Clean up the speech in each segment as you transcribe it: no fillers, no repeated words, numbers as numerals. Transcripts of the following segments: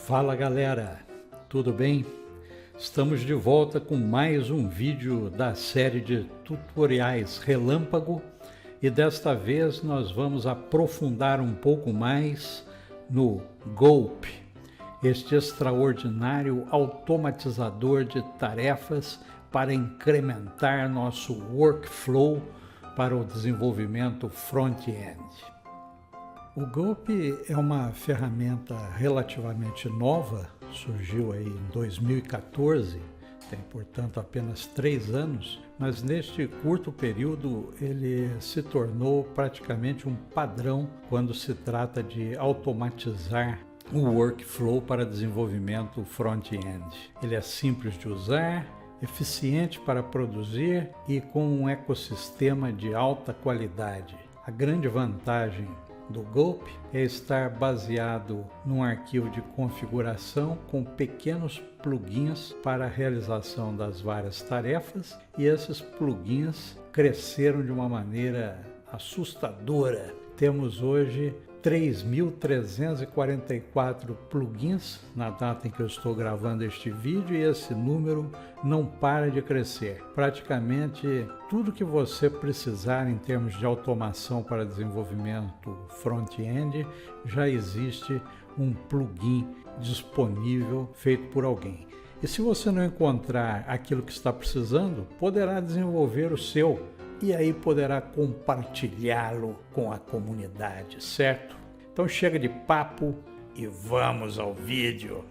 Fala galera, tudo bem? Estamos de volta com mais um vídeo da série de tutoriais Relâmpago e desta vez nós vamos aprofundar um pouco mais no Gulp, este extraordinário automatizador de tarefas para incrementar nosso workflow para o desenvolvimento front-end. O Gulp é uma ferramenta relativamente nova, surgiu aí em 2014, tem portanto apenas 3 anos, mas neste curto período ele se tornou praticamente um padrão quando se trata de automatizar o workflow para desenvolvimento front-end. Ele é simples de usar, eficiente para produzir e com um ecossistema de alta qualidade. A grande vantagem do Gulp é estar baseado num arquivo de configuração com pequenos plugins para a realização das várias tarefas, e esses plugins cresceram de uma maneira assustadora. Temos hoje 3.344 plugins na data em que eu estou gravando este vídeo, e esse número não para de crescer. Praticamente tudo que você precisar em termos de automação para desenvolvimento front-end, já existe um plugin disponível feito por alguém. E se você não encontrar aquilo que está precisando, poderá desenvolver o seu e aí poderá compartilhá-lo com a comunidade, certo? Então chega de papo e vamos ao vídeo.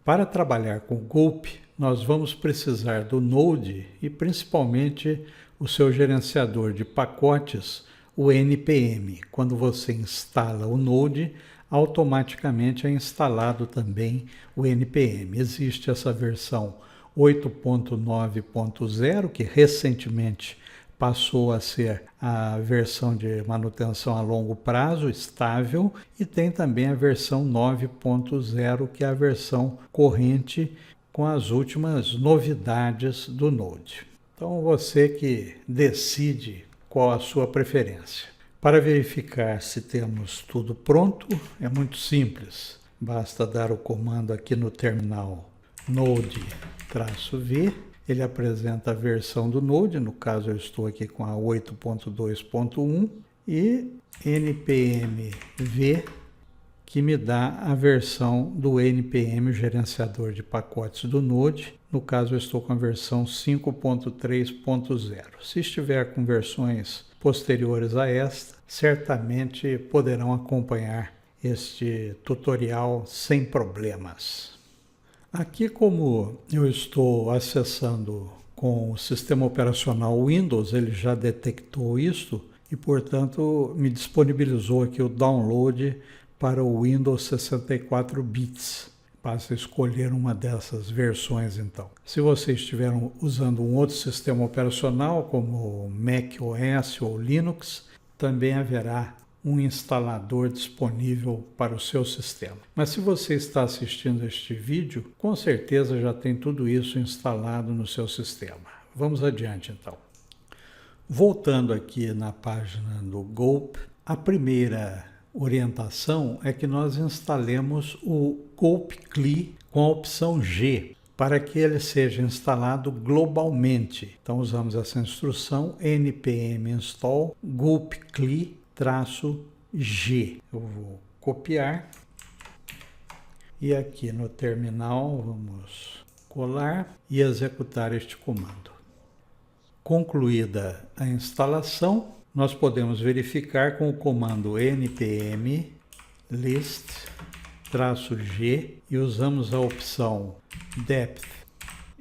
Para trabalhar com Gulp, nós vamos precisar do Node e principalmente o seu gerenciador de pacotes, o NPM. Quando você instala o Node, automaticamente é instalado também o NPM. Existe essa versão 8.9.0, que recentemente passou a ser a versão de manutenção a longo prazo, estável, e tem também a versão 9.0, que é a versão corrente com as últimas novidades do Node. Então você que decide qual a sua preferência. Para verificar se temos tudo pronto, é muito simples. Basta dar o comando aqui no terminal node-v. Ele apresenta a versão do Node, no caso eu estou aqui com a 8.2.1, e npm-v, que me dá a versão do NPM, o gerenciador de pacotes do Node. No caso eu estou com a versão 5.3.0. Se estiver com versões posteriores a esta, certamente poderão acompanhar este tutorial sem problemas. Aqui, como eu estou acessando com o sistema operacional Windows, ele já detectou isto e, portanto, me disponibilizou aqui o download para o Windows 64 bits. Basta escolher uma dessas versões, então. Se você estiver usando um outro sistema operacional, como Mac OS ou Linux, também haverá um instalador disponível para o seu sistema. Mas se você está assistindo este vídeo, com certeza já tem tudo isso instalado no seu sistema. Vamos adiante, então. Voltando aqui na página do Gulp, a primeira orientação é que nós instalemos o Gulp CLI com a opção G, para que ele seja instalado globalmente. Então usamos essa instrução npm install gulp CLI-G. Eu vou copiar e aqui no terminal vamos colar e executar este comando. Concluída a instalação, nós podemos verificar com o comando npm list-g e usamos a opção depth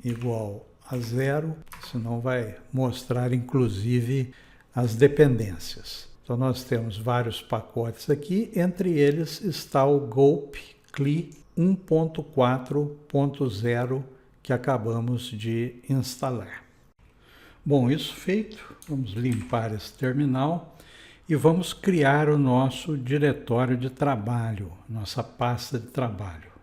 igual a 0, senão vai mostrar inclusive as dependências. Então nós temos vários pacotes aqui, entre eles está o Gulp CLI 1.4.0 que acabamos de instalar. Bom, isso feito, vamos limpar esse terminal e vamos criar o nosso diretório de trabalho, nossa pasta de trabalho.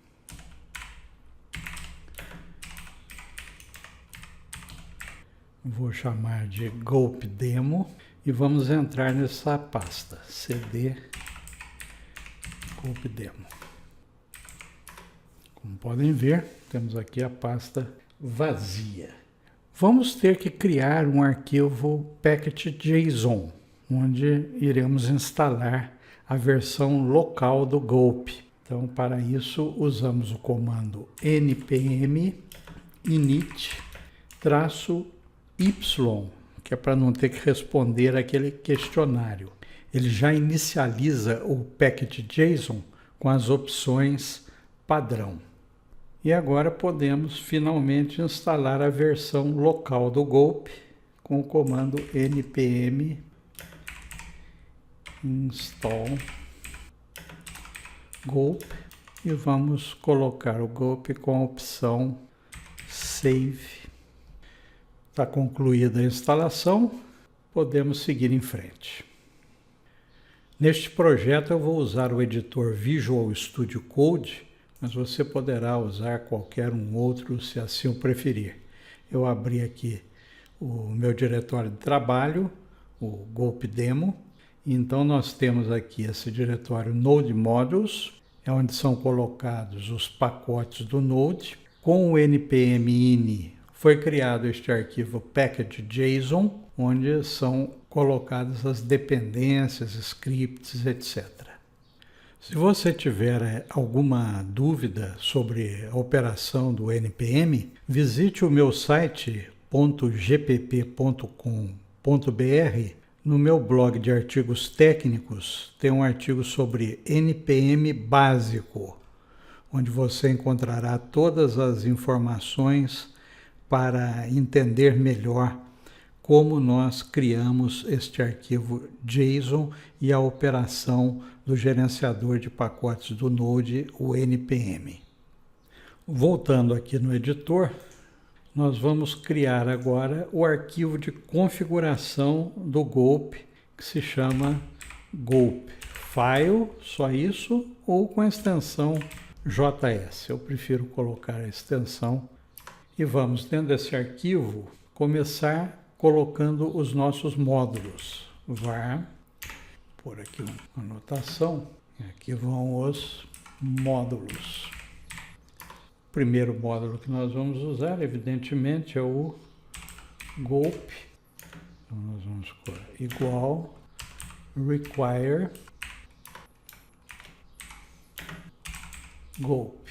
Vou chamar de Gulp Demo e vamos entrar nessa pasta, cd Gulp Demo. Como podem ver, temos aqui a pasta vazia. Vamos ter que criar um arquivo package.json, onde iremos instalar a versão local do Gulp. Então, para isso, usamos o comando npm init-y, que é para não ter que responder aquele questionário. Ele já inicializa o package.json com as opções padrão. E agora podemos finalmente instalar a versão local do Gulp com o comando npm install Gulp e vamos colocar o Gulp com a opção Save. Está concluída a instalação, podemos seguir em frente. Neste projeto eu vou usar o editor Visual Studio Code, mas você poderá usar qualquer um outro se assim o preferir. Eu abri aqui o meu diretório de trabalho, o Gulp Demo. Então nós temos aqui esse diretório Node Modules, é onde são colocados os pacotes do Node. Com o npm ini foi criado este arquivo package.json, onde são colocadas as dependências, scripts, etc. Se você tiver alguma dúvida sobre a operação do npm, visite o meu site .gpp.com.br. No meu blog de artigos técnicos tem um artigo sobre npm básico, onde você encontrará todas as informações para entender melhor como nós criamos este arquivo JSON e a operação do gerenciador de pacotes do Node, o npm. Voltando aqui no editor, nós vamos criar agora o arquivo de configuração do Gulp, que se chama Gulp File, só isso, ou com a extensão JS. Eu prefiro colocar a extensão e vamos, dentro desse arquivo, começar colocando os nossos módulos. var, por aqui uma anotação, aqui vão os módulos. O primeiro módulo que nós vamos usar, evidentemente, é o Gulp. Então, nós vamos pôr igual require Gulp.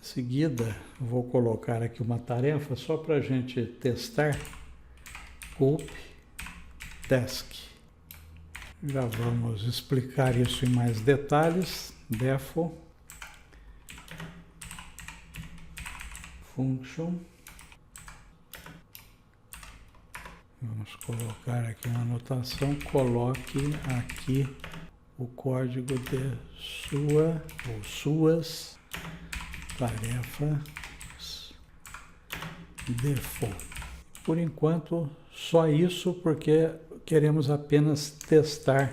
Em seguida, vou colocar aqui uma tarefa só para a gente testar. Gulp task. Já vamos explicar isso em mais detalhes. Defo function. Vamos colocar aqui uma anotação. Coloque aqui o código de sua ou suas tarefas default. Por enquanto, só isso, porque queremos apenas testar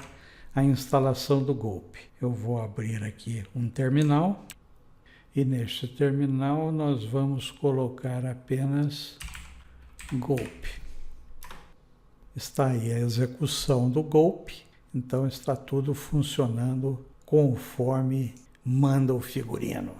a instalação do Gulp. Eu vou abrir aqui um terminal e neste terminal nós vamos colocar apenas Gulp. Está aí a execução do Gulp, então está tudo funcionando conforme manda o figurino.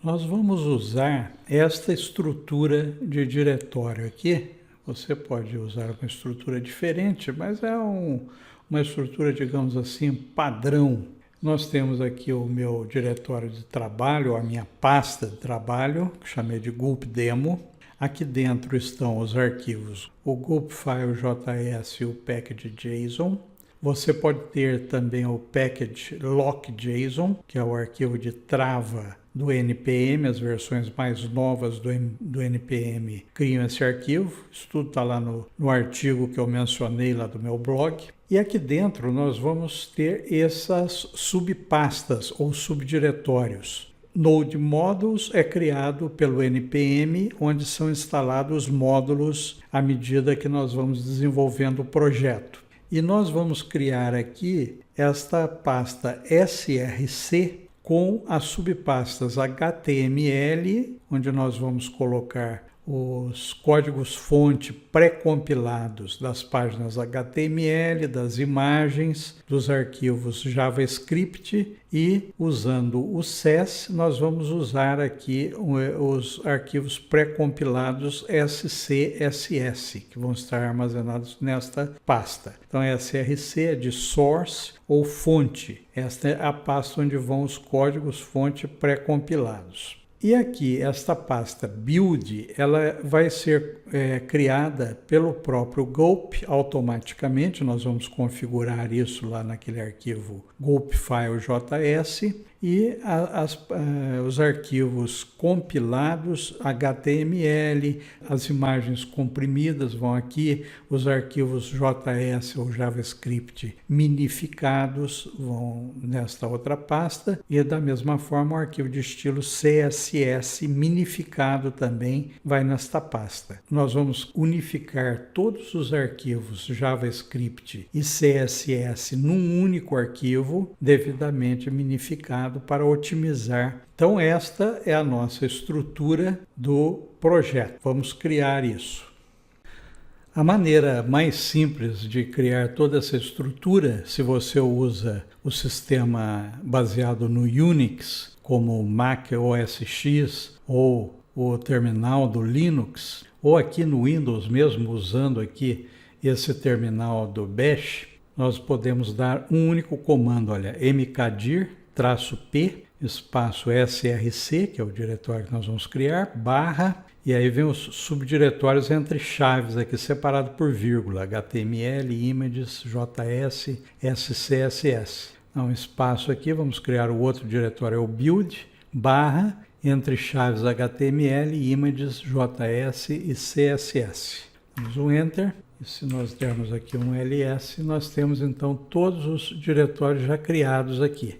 Nós vamos usar esta estrutura de diretório aqui. Você pode usar uma estrutura diferente, mas é uma estrutura, digamos assim, padrão. Nós temos aqui o meu diretório de trabalho, a minha pasta de trabalho, que chamei de Gulp Demo. Aqui dentro estão os arquivos, o Gulp File JS e o Package.json. Você pode ter também o Package Lock.json, que é o arquivo de trava do NPM, as versões mais novas do NPM criam esse arquivo. Isso tudo está lá no artigo que eu mencionei lá do meu blog. E aqui dentro nós vamos ter essas subpastas ou subdiretórios. Node Modules é criado pelo NPM, onde são instalados os módulos à medida que nós vamos desenvolvendo o projeto. E nós vamos criar aqui esta pasta src com as subpastas HTML, onde nós vamos colocar os códigos-fonte pré-compilados das páginas HTML, das imagens, dos arquivos JavaScript e, usando o SES, nós vamos usar aqui os arquivos pré-compilados SCSS, que vão estar armazenados nesta pasta. Então, SRC é de source ou fonte. Esta é a pasta onde vão os códigos-fonte pré-compilados. E aqui, esta pasta build, ela vai ser criada pelo próprio Gulp automaticamente. Nós vamos configurar isso lá naquele arquivo gulp-file.js e os arquivos compilados HTML, as imagens comprimidas vão aqui, os arquivos JS ou JavaScript minificados vão nesta outra pasta e da mesma forma o arquivo de estilo CSS minificado também vai nesta pasta. Nós vamos unificar todos os arquivos JavaScript e CSS num único arquivo devidamente minificado para otimizar. Então esta é a nossa estrutura do projeto. Vamos criar isso. A maneira mais simples de criar toda essa estrutura, se você usa o sistema baseado no Unix, como o Mac OS X ou o terminal do Linux, ou aqui no Windows mesmo, usando aqui esse terminal do Bash, nós podemos dar um único comando, olha, mkdir-p, espaço src, que é o diretório que nós vamos criar, barra, e aí vem os subdiretórios entre chaves aqui, separado por vírgula, HTML, images, JS, SCSS. Então, espaço aqui, vamos criar o outro diretório, é o build, barra, entre chaves HTML, images, JS e CSS. Damos um Enter. E se nós dermos aqui um ls, nós temos então todos os diretórios já criados aqui.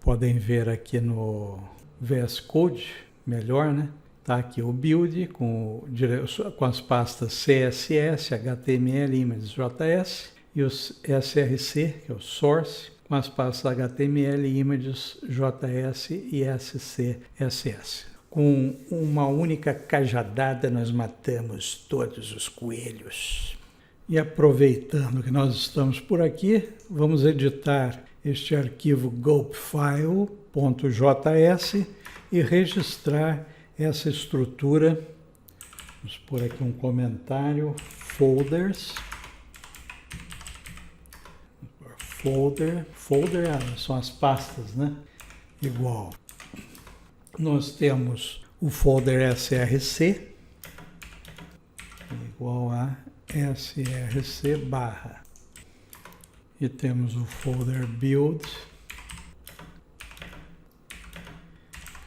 Podem ver aqui no VS Code, melhor, né? Está aqui o build com as pastas CSS, HTML, images, JS e os SRC, que é o source, com as pastas HTML, images, JS e SCSS. Com uma única cajadada nós matamos todos os coelhos. E aproveitando que nós estamos por aqui, vamos editar este arquivo gulpfile.js e registrar essa estrutura. Vamos pôr aqui um comentário, folders. Folder são as pastas, né? Igual. Nós temos o folder src, igual a src barra. E temos o folder build,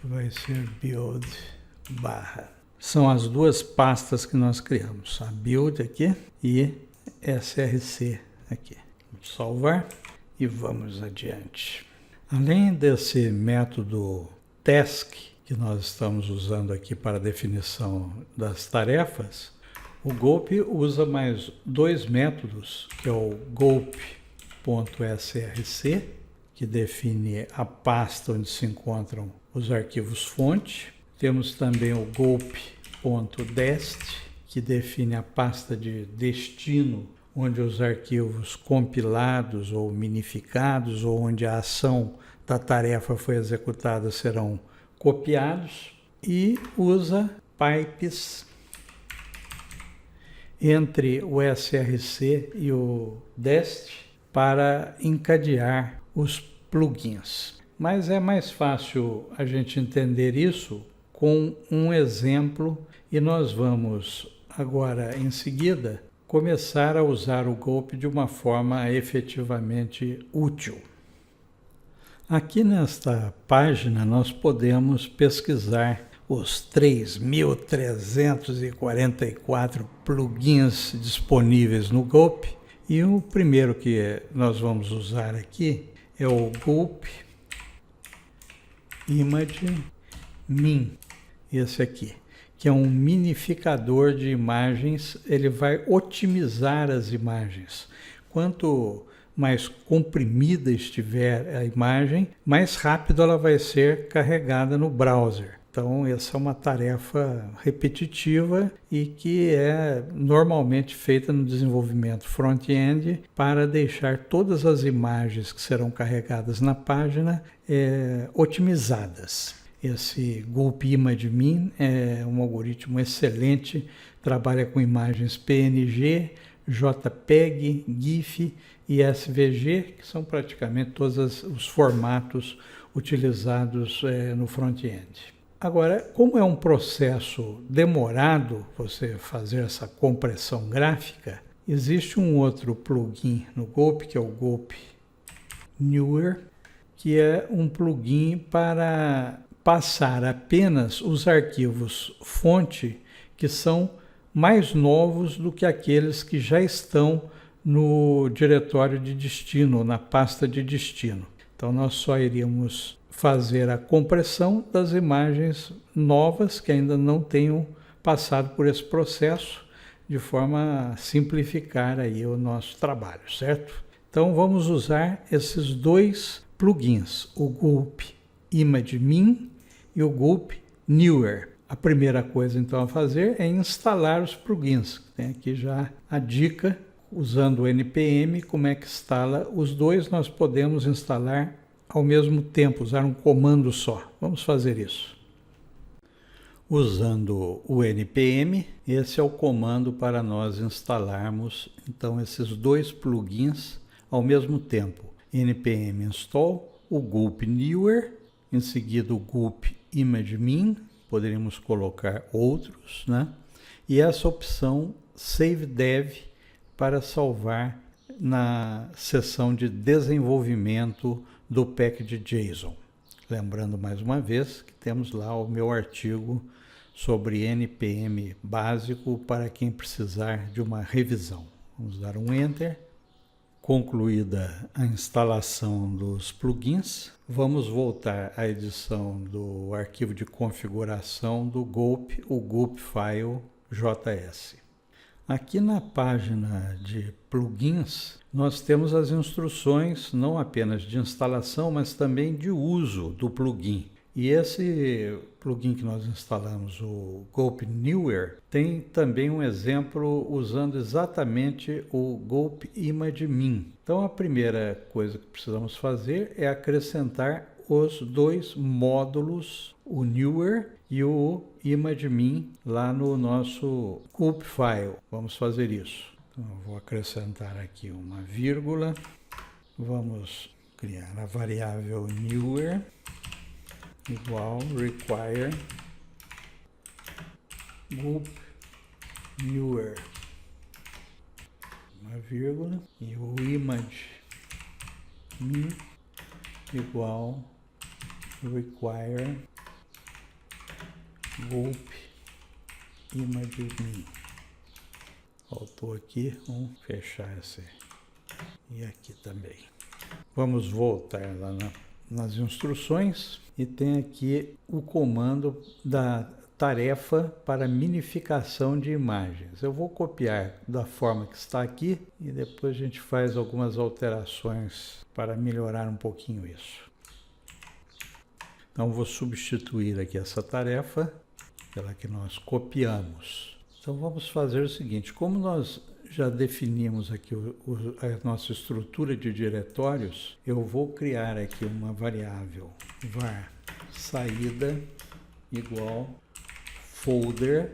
que vai ser build barra. São as duas pastas que nós criamos, a build aqui e src aqui. Vamos salvar e vamos adiante. Além desse método task que nós estamos usando aqui para a definição das tarefas, o Gulp usa mais dois métodos, que é o gulp.src, que define a pasta onde se encontram os arquivos fonte. Temos também o gulp.dest, que define a pasta de destino, onde os arquivos compilados ou minificados, ou onde a ação da tarefa foi executada, serão copiados, e usa pipes entre o src e o dest para encadear os plugins. Mas é mais fácil a gente entender isso com um exemplo e nós vamos agora em seguida começar a usar o Gulp de uma forma efetivamente útil. Aqui nesta página nós podemos pesquisar os 3.344 plugins disponíveis no Gulp, e o primeiro que nós vamos usar aqui é o Gulp Image Min, esse aqui, que é um minificador de imagens. Ele vai otimizar as imagens. Quanto mais comprimida estiver a imagem, mais rápido ela vai ser carregada no browser. Então, essa é uma tarefa repetitiva e que é normalmente feita no desenvolvimento front-end para deixar todas as imagens que serão carregadas na página otimizadas. Esse Gulp Image Min é um algoritmo excelente, trabalha com imagens PNG, JPEG, GIF e SVG, que são praticamente todos os formatos utilizados no front-end. Agora, como é um processo demorado você fazer essa compressão gráfica, existe um outro plugin no Gulp, que é o Gulp Newer, que é um plugin para passar apenas os arquivos fonte que são mais novos do que aqueles que já estão no diretório de destino, na pasta de destino. Então, nós só iríamos fazer a compressão das imagens novas que ainda não tenham passado por esse processo, de forma a simplificar aí o nosso trabalho, certo? Então, vamos usar esses dois plugins, o Gulp Image Min e o Gulp Newer. A primeira coisa, então, a fazer é instalar os plugins. Tem aqui já a dica, usando o NPM, como é que instala os dois. Nós podemos instalar ao mesmo tempo, usar um comando só. Vamos fazer isso. Usando o NPM, esse é o comando para nós instalarmos, então, esses dois plugins ao mesmo tempo. NPM install, o Gulp Newer, em seguida o Gulp Image Min, poderíamos colocar outros, né? E essa opção Save Dev para salvar na seção de desenvolvimento do package.json. Lembrando mais uma vez que temos lá o meu artigo sobre NPM básico para quem precisar de uma revisão. Vamos dar um Enter. Concluída a instalação dos plugins, vamos voltar à edição do arquivo de configuração do Gulp, o Gulp File JS. Aqui na página de plugins, nós temos as instruções não apenas de instalação, mas também de uso do plugin. E esse plugin que nós instalamos, o Gulp Newer, tem também um exemplo usando exatamente o Gulp Image Min. Então, a primeira coisa que precisamos fazer é acrescentar os dois módulos, o Newer e o Image Min, lá no nosso Gulp File. Vamos fazer isso. Então, eu vou acrescentar aqui uma vírgula. Vamos criar a variável Newer igual require Gulp Newer, uma vírgula, e o Image Min igual require Gulp Image Min. Faltou aqui fechar esse e aqui também. Vamos voltar lá nas instruções e tem aqui o comando da tarefa para minificação de imagens. Eu vou copiar da forma que está aqui e depois a gente faz algumas alterações para melhorar um pouquinho isso. Então vou substituir aqui essa tarefa pela que nós copiamos. Então vamos fazer o seguinte, como nós já definimos aqui a nossa estrutura de diretórios, eu vou criar aqui uma variável var saída igual folder.build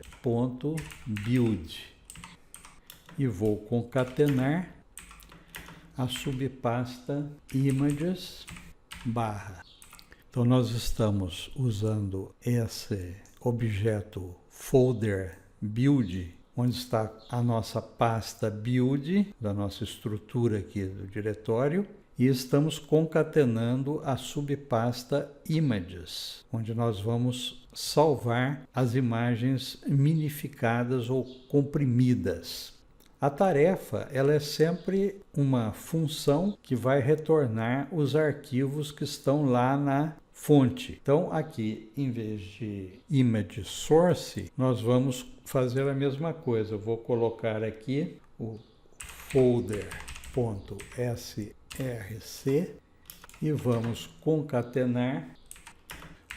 e vou concatenar a subpasta images barra. Então nós estamos usando esse objeto folder build, onde está a nossa pasta build, da nossa estrutura aqui do diretório, e estamos concatenando a subpasta images, onde nós vamos salvar as imagens minificadas ou comprimidas. A tarefa, ela é sempre uma função que vai retornar os arquivos que estão lá na fonte. Então, aqui, em vez de image source, nós vamos fazer a mesma coisa. Eu vou colocar aqui o folder.src e vamos concatenar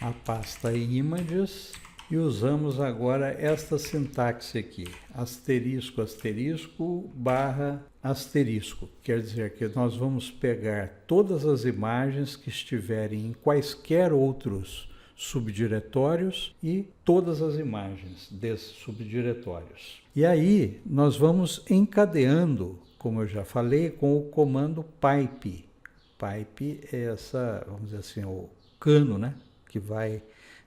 a pasta images e usamos agora esta sintaxe aqui, asterisco, asterisco, barra, asterisco. Quer dizer que nós vamos pegar todas as imagens que estiverem em quaisquer outros subdiretórios e todas as imagens desses subdiretórios. E aí nós vamos encadeando, como eu já falei, com o comando pipe. Pipe é essa, vamos dizer assim, o cano, né? Que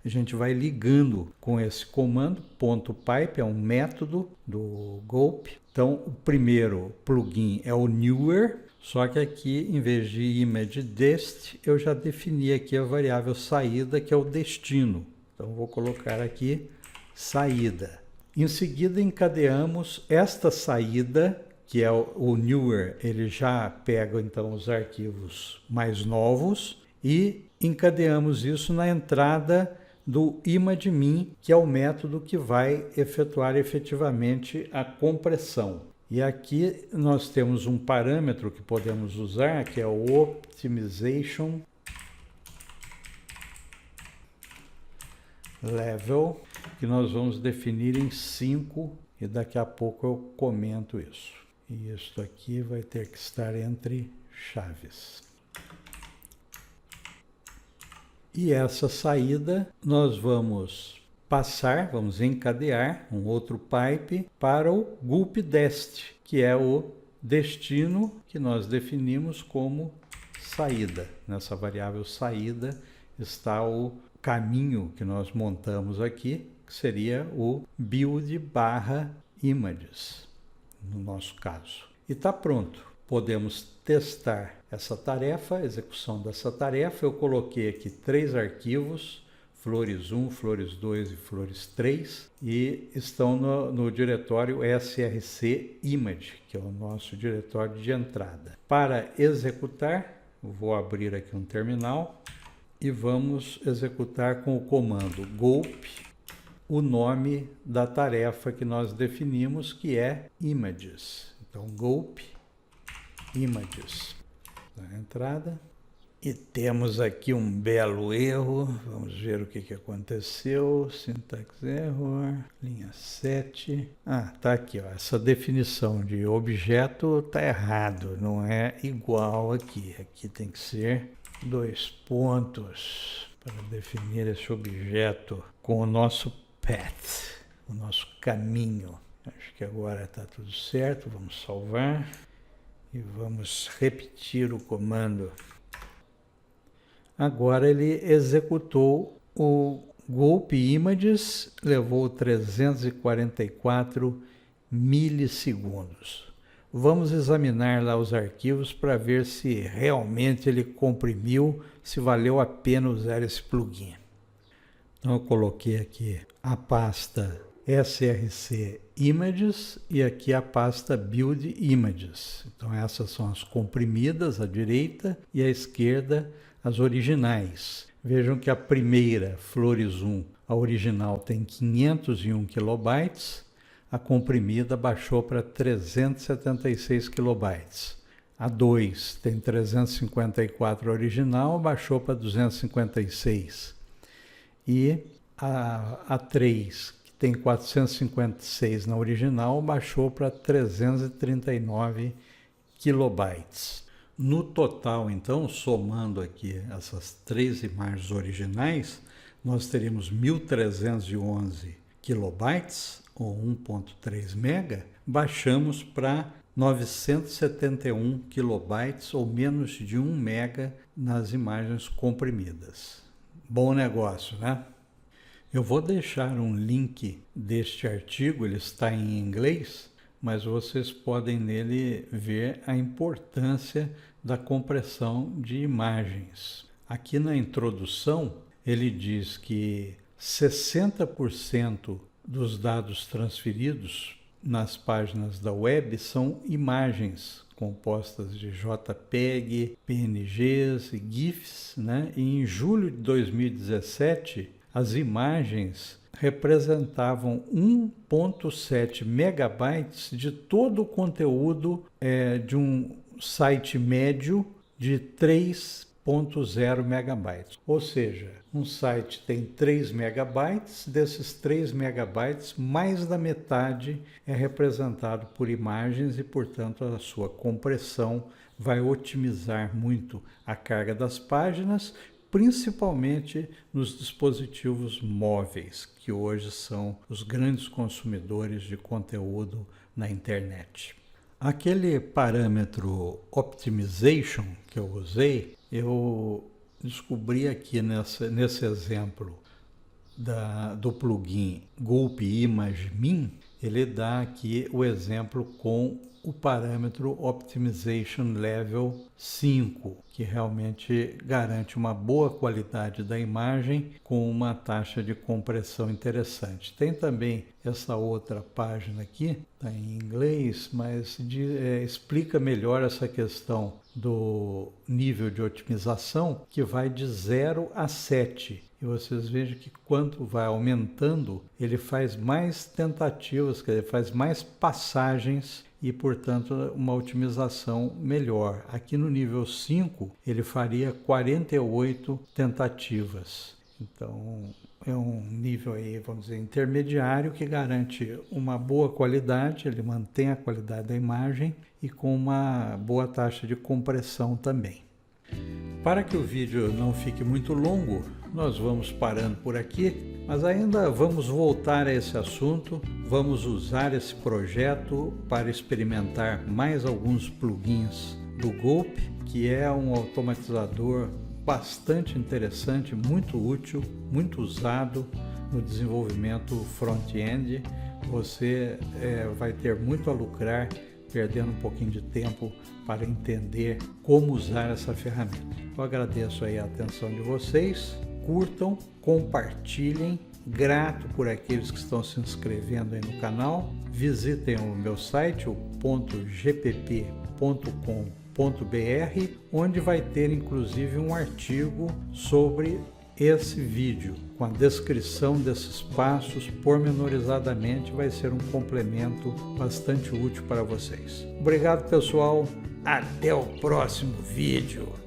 a gente vai ligando com esse comando, .pipe é um método do Gulp. Então, o primeiro plugin é o newer, só que aqui, em vez de image_dest, eu já defini aqui a variável saída, que é o destino. Então, vou colocar aqui saída. Em seguida, encadeamos esta saída, que é o newer, ele já pega então os arquivos mais novos e encadeamos isso na entrada do image_min, que é o método que vai efetuar efetivamente a compressão. E aqui nós temos um parâmetro que podemos usar, que é o optimization level, que nós vamos definir em 5 e daqui a pouco eu comento isso. E isso aqui vai ter que estar entre chaves. E essa saída nós vamos passar, vamos encadear um outro pipe para o gulp_dest, que é o destino que nós definimos como saída. Nessa variável saída está o caminho que nós montamos aqui, que seria o build/images, no nosso caso. E está pronto. Podemos testar essa tarefa, a execução dessa tarefa. Eu coloquei aqui 3 arquivos, flores1, flores2 e flores3, e estão no diretório src image, que é o nosso diretório de entrada. Para executar, vou abrir aqui um terminal e vamos executar com o comando gulp o nome da tarefa que nós definimos, que é images. Então, gulp images na entrada. E temos aqui um belo erro. Vamos ver o que aconteceu. Syntax error, linha 7. Tá aqui, ó. Essa definição de objeto tá errado, não é igual aqui. Aqui tem que ser 2 pontos para definir esse objeto com o nosso path, o nosso caminho. Acho que agora está tudo certo. Vamos salvar e vamos repetir o comando. Agora ele executou o gulp images, levou 344 milissegundos. Vamos examinar lá os arquivos para ver se realmente ele comprimiu, se valeu a pena usar esse plugin. Então eu coloquei aqui a pasta src images e aqui a pasta build images. Então essas são as comprimidas à direita e à esquerda as originais. Vejam que a primeira, flores1, a original tem 501 kilobytes, a comprimida baixou para 376 kilobytes. A 2 tem 354 original, baixou para 256. E a 3, que tem 456 na original, baixou para 339 kilobytes. No total, então, somando aqui essas 3 imagens originais, nós teríamos 1.311 kilobytes, ou 1.3 mega, baixamos para 971 kilobytes, ou menos de 1 mega, nas imagens comprimidas. Bom negócio, né? Eu vou deixar um link deste artigo, ele está em inglês, mas vocês podem nele ver a importância da compressão de imagens. Aqui na introdução, ele diz que 60% dos dados transferidos nas páginas da web são imagens compostas de JPEG, PNGs e GIFs, né? E em julho de 2017, as imagens representavam 1,7 megabytes de todo o conteúdo de um site médio de 3 3.0 megabytes. Ou seja, um site tem 3 megabytes, desses 3 megabytes, mais da metade é representado por imagens e, portanto, a sua compressão vai otimizar muito a carga das páginas, principalmente nos dispositivos móveis, que hoje são os grandes consumidores de conteúdo na internet. Aquele parâmetro Optimization que eu usei, eu descobri aqui nesse exemplo do plugin Gulp Image Min, ele dá aqui o exemplo com o parâmetro Optimization Level 5, que realmente garante uma boa qualidade da imagem com uma taxa de compressão interessante. Tem também essa outra página aqui, está em inglês, mas explica melhor essa questão do nível de otimização, que vai de 0 a 7. E vocês vejam que quanto vai aumentando, ele faz mais tentativas, quer dizer, faz mais passagens e, portanto, uma otimização melhor. Aqui no nível 5, ele faria 48 tentativas. Então, é um nível aí, vamos dizer, intermediário, que garante uma boa qualidade, ele mantém a qualidade da imagem e com uma boa taxa de compressão também. Para que o vídeo não fique muito longo, nós vamos parando por aqui, mas ainda vamos voltar a esse assunto, vamos usar esse projeto para experimentar mais alguns plugins do Gulp, que é um automatizador bastante interessante, muito útil, muito usado no desenvolvimento front-end. Você vai ter muito a lucrar perdendo um pouquinho de tempo para entender como usar essa ferramenta. Eu agradeço aí a atenção de vocês, curtam, compartilhem, grato por aqueles que estão se inscrevendo aí no canal, visitem o meu site, o .gpp.com.br, onde vai ter inclusive um artigo sobre esse vídeo, com a descrição desses passos pormenorizadamente, vai ser um complemento bastante útil para vocês. Obrigado, pessoal. Até o próximo vídeo.